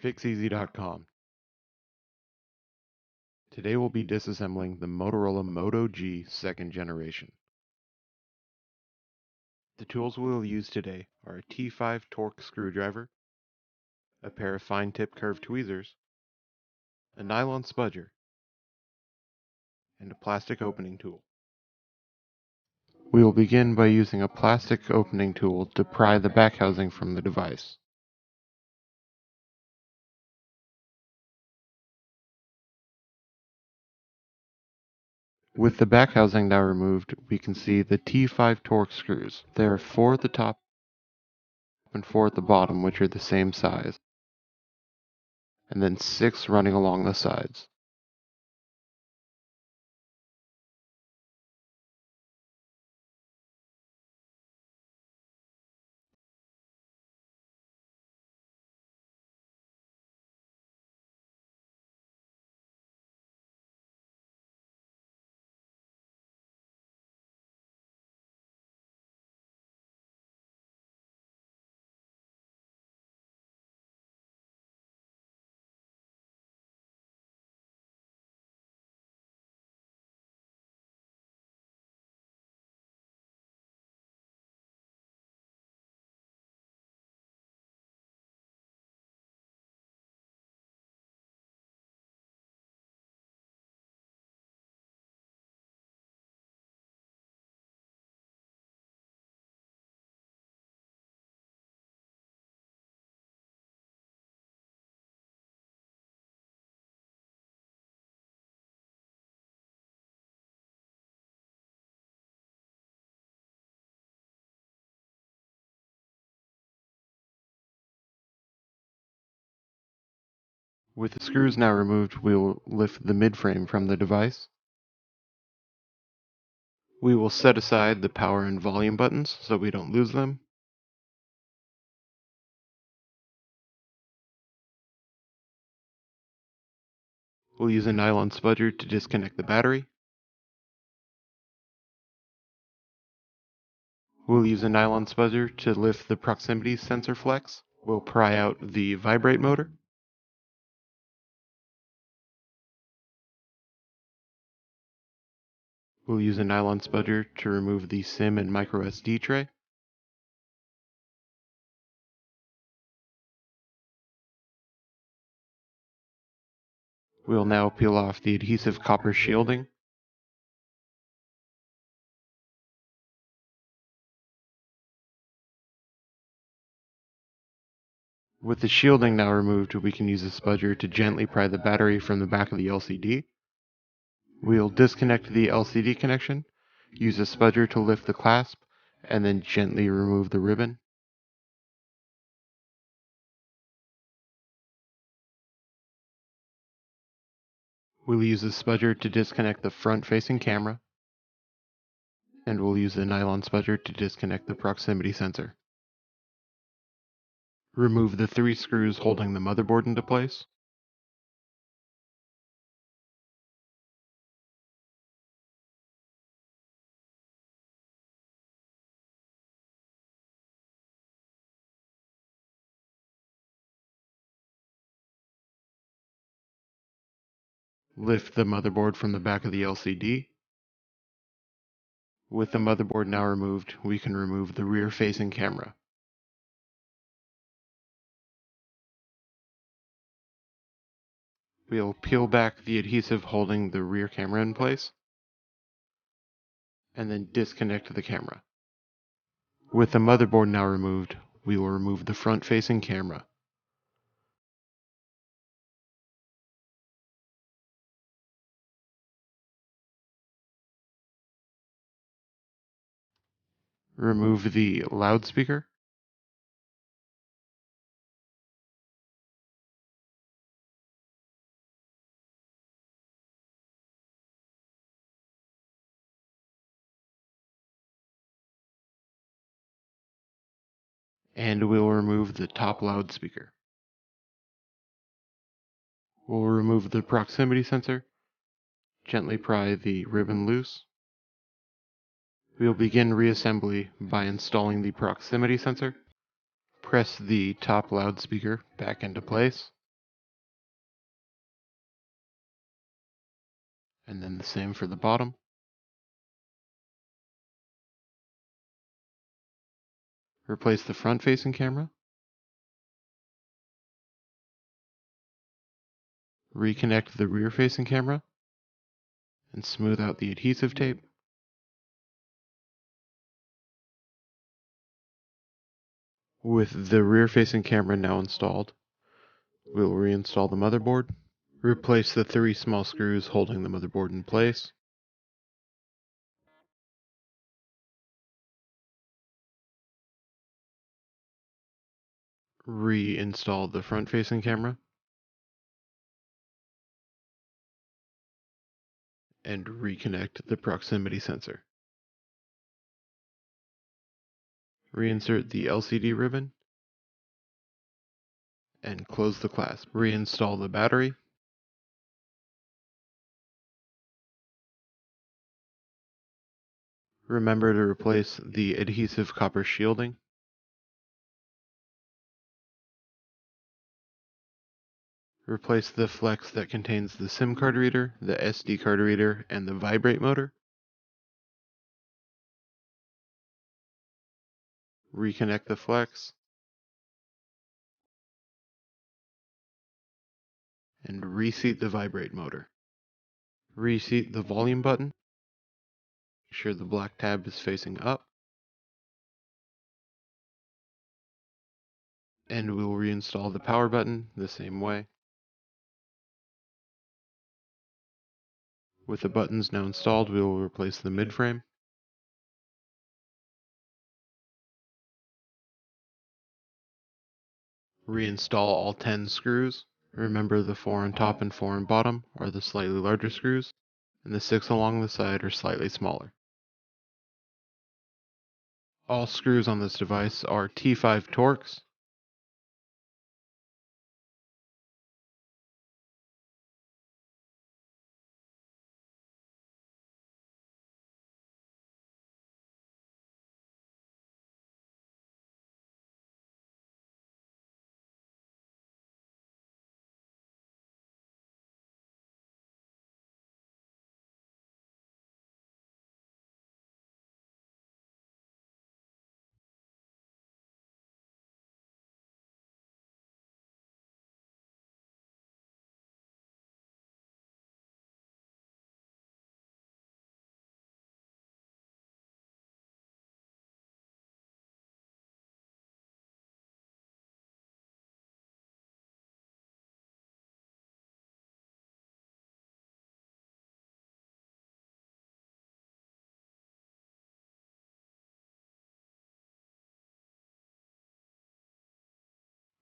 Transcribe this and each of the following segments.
Fixez.com. Today we'll be disassembling the Motorola Moto G 2nd generation. The tools we will use today are a T5 torque screwdriver, a pair of fine-tip curved tweezers, a nylon spudger, and a plastic opening tool. We will begin by using a plastic opening tool to pry the back housing from the device. With the back housing now removed, we can see the T5 torque screws. There are 4 at the top and 4 at the bottom, which are the same size, and then 6 running along the sides. With the screws now removed, we will lift the midframe from the device. We will set aside the power and volume buttons so we don't lose them. We'll use a nylon spudger to disconnect the battery. We'll use a nylon spudger to lift the proximity sensor flex. We'll pry out the vibrate motor. We'll use a nylon spudger to remove the SIM and microSD tray. We'll now peel off the adhesive copper shielding. With the shielding now removed, we can use a spudger to gently pry the battery from the back of the LCD. We'll disconnect the LCD connection, use a spudger to lift the clasp, and then gently remove the ribbon. We'll use a spudger to disconnect the front-facing camera, and we'll use a nylon spudger to disconnect the proximity sensor. Remove the 3 screws holding the motherboard into place. Lift the motherboard from the back of the LCD. With the motherboard now removed, we can remove the rear-facing camera. We'll peel back the adhesive holding the rear camera in place, and then disconnect the camera. With the motherboard now removed, we will remove the front-facing camera. Remove the loudspeaker. And we'll remove the top loudspeaker. We'll remove the proximity sensor, gently pry the ribbon loose. We'll begin reassembly by installing the proximity sensor. Press the top loudspeaker back into place. And then the same for the bottom. Replace the front-facing camera. Reconnect the rear-facing camera and smooth out the adhesive tape. With the rear-facing camera now installed, we'll reinstall the motherboard. Replace the 3 small screws holding the motherboard in place. Reinstall the front-facing camera. And reconnect the proximity sensor. Reinsert the LCD ribbon and close the clasp. Reinstall the battery. Remember to replace the adhesive copper shielding. Replace the flex that contains the SIM card reader, the SD card reader, and the vibrate motor. Reconnect the flex. And reseat the vibrate motor. Reseat the volume button. Make sure the black tab is facing up. And we'll reinstall the power button the same way. With the buttons now installed, we will replace the midframe. Reinstall all 10 screws. Remember the 4 on top and 4 on bottom are the slightly larger screws, and the 6 along the side are slightly smaller. All screws on this device are T5 Torx.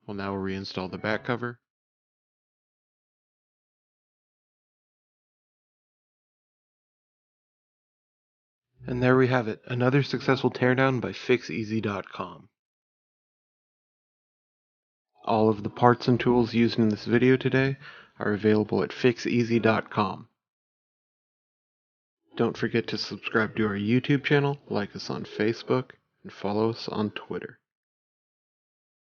We'll now reinstall the back cover. And there we have it, another successful teardown by Fixez.com. All of the parts and tools used in this video today are available at Fixez.com. Don't forget to subscribe to our YouTube channel, like us on Facebook, and follow us on Twitter.